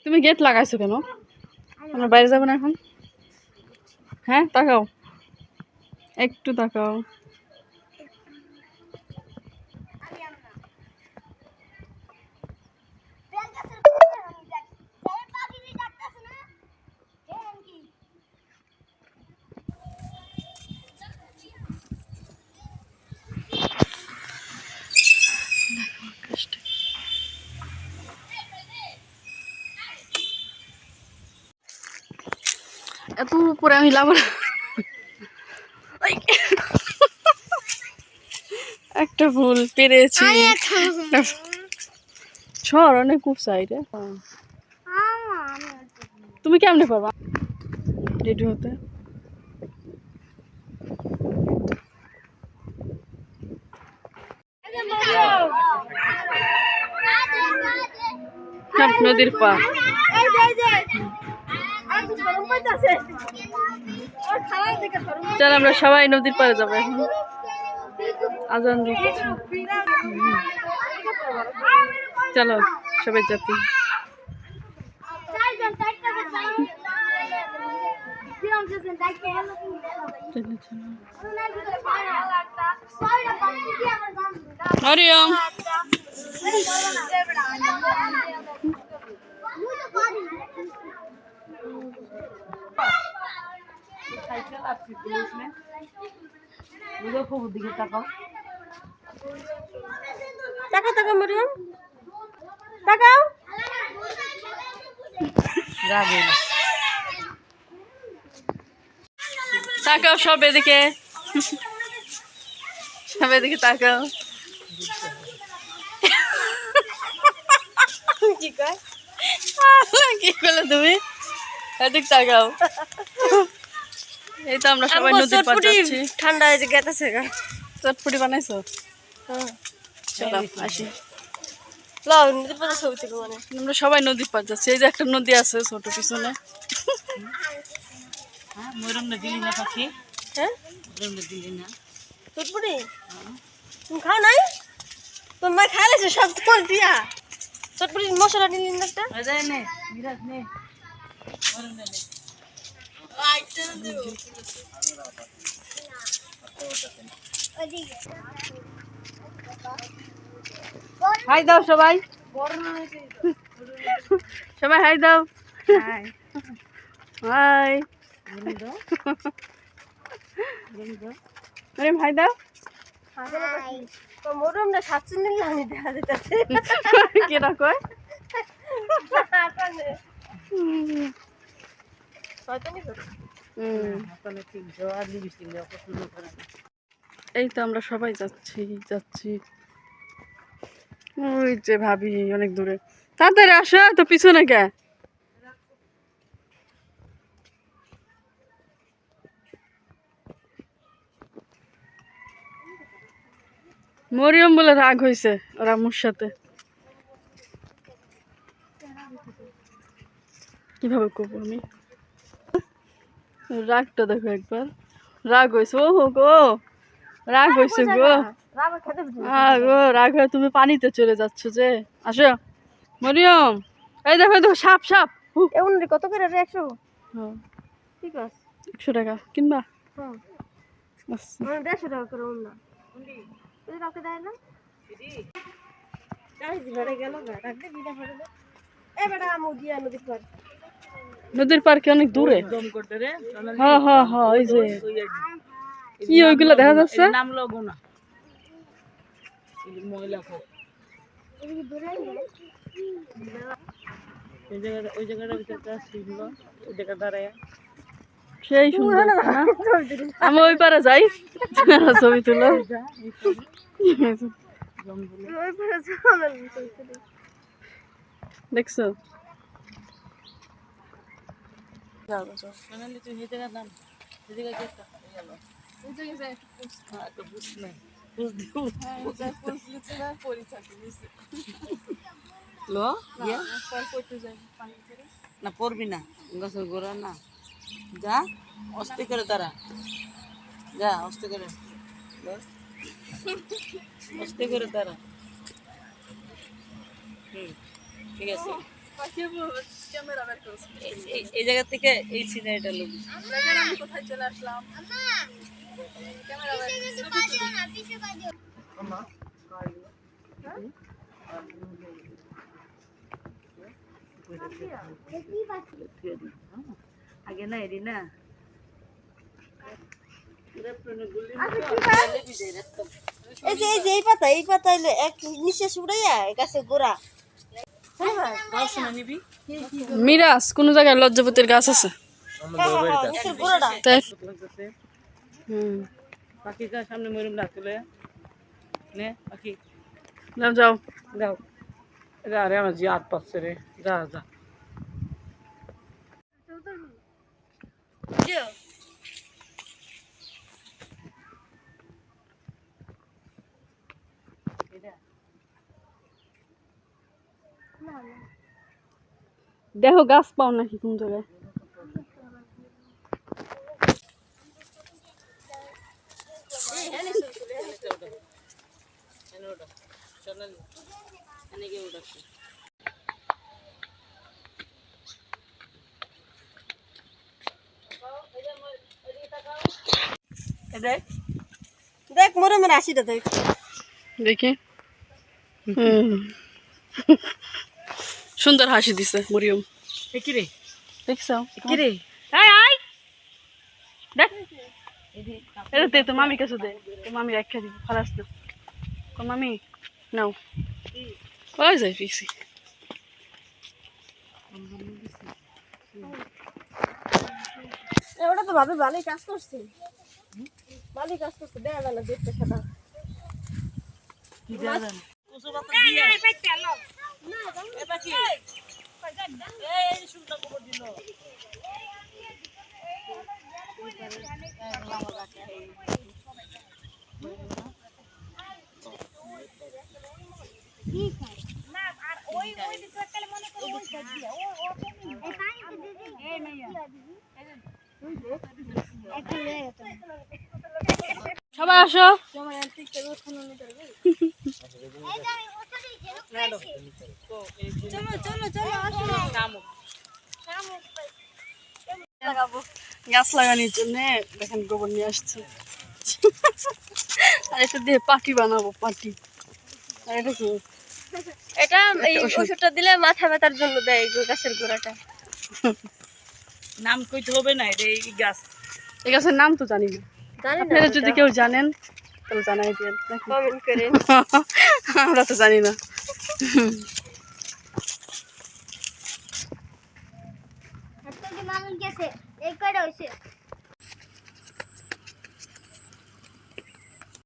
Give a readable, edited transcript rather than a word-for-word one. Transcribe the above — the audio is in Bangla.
তুমি গেট লাগাইছো কেন? আমরা বাইরে যাবো না এখন? হ্যাঁ তাকাও, একটু তাকাও। এত উপরে আমি লাভ একটা ফুল পেরেছি। ছড় অনেক উঁচাই রে। তুমি কেমনে পারবা রেডি হতে? নদীর পার। চল আমরা সবাই নদীর পাড়ে যাবো এখন। আজান দিচ্ছে, চলো সবাই যাচ্ছি। মরিয়ম দিকে তাকাও, তাকাও তাকাও মরিয়ম তাকাও। তাকাও সব এদিকে, সব এদিকে তাকাও। কি কয় কি করলে তুমি? এদিক তাকাও। এই তো আমরা সবাই নদীর পাড়ে যাচ্ছি। ঠান্ডা হয়ে গেছে, চটপটি বানাইছো? চলো আসি। আমরা সবাই নদীর পাড় যাচ্ছি। এই যে একটা নদী আছে ছোট পিছনে। তুমি খাও নাই? তোমার খাইলে সব তোমার দিয়া চটপটি মশলা নিলি না একটা? হাই দাও সবাই, সবাই হাই দাও। হাই হাই দাও। মোরমটা সাতশো নিলে আমি দেখা যেতেছে কেটা কয়। এই তো আমরা সবাই যাচ্ছি। ওই যে ভাবি অনেক দূরে, তাড়াতাড়ি আসো তো পিছনে কে। মরিয়ম বলে রাগ হয়েছে ওর আম্মুর সাথে। কিভাবে করবো আমি? রাগটা দেখো একবার, রাগ হয়েছে। ও হো গো, রাগ হয়েছে গো। গো রাগ হয়ে তুমি পানিতে চলে যাচ্ছ যে। আসো মরিয়ম, এই দেখো দেখো সাপ সাপ। কত করে? 100? হ্যাঁ ঠিক আছে, 100 টাকা কিনবা? হ্যাঁ 150 টাকা করে না কাউকে দেয় না। নদীর পার কি অনেক দূরে? হ্যাঁ হ্যাঁ হ্যাঁ ওই যে কি ওইগুলো দেখা যাচ্ছে। সেই সুন্দর। আমি ওই পারে যাই ছবি তুলো। দেখছো না পড়বি না গাছের গোড়া না। যা অস্তে করে তারা, যা অস্তে করে, অস্তে করে তারা। ঠিক আছে। ক্যামেরা বের করছে এই জায়গা থেকে এই সিনারিটা লোক দেখেন আমি কোথায় চলে আসলাম ক্যামেরা বের আগে না এরি না এই পাতা হইলে এক নিঃশ্বাস উড়াইয়া গাছে গোড়া মিরাজ কোন জায়গায় লজ্জাপতির গাছ আছে গোড়াটা তাই পাখিটা সামনে মরুম না তুলে নে পাখি যাও যাও যাও যা রে আমার জি হাত পাচ্ছে রে যা যা দেখো গাছ পাও নাকি কোন জায়গায় দেখ দেখ মরে মরে আসিটা দেখ দেখি সুন্দর হাসি দিছে মরিয়ম কি রে দেখছো কি রে আয় আয় দেখ এটা দে তো মামি কাছে দে তো মামি রাখা দিব খালাস না কো মামি নাও ওই যাই ফিক্সি ওটা তো ভাবে ভালোই কাজ করছে ভালোই কাজ করছে দেয়া গেল দেখতে সাদা কি জানেন কুসু পাতা দিয়া এ পাখি এই সুন্দর খবর দিল সবাই আসো গাছ লাগানোর জন্য দেখেন গোবর নিয়ে আসছে আর এটা দিয়ে পাটি বানাবো পাটি আর এটা কি এটা এই ওষুধটা দিলে মাথা ব্যথার জন্য দেয় এই গাছের গোড়াটা নাম কইতে হবে না রে এই গাছ এই গাছের নাম তো জানি না জানি না আপনারা যদি কেউ জানেন তাহলে জানাই দিন কমেন্ট করে আমরা তো জানি না মামুন গেছে এই কয়টা হইছে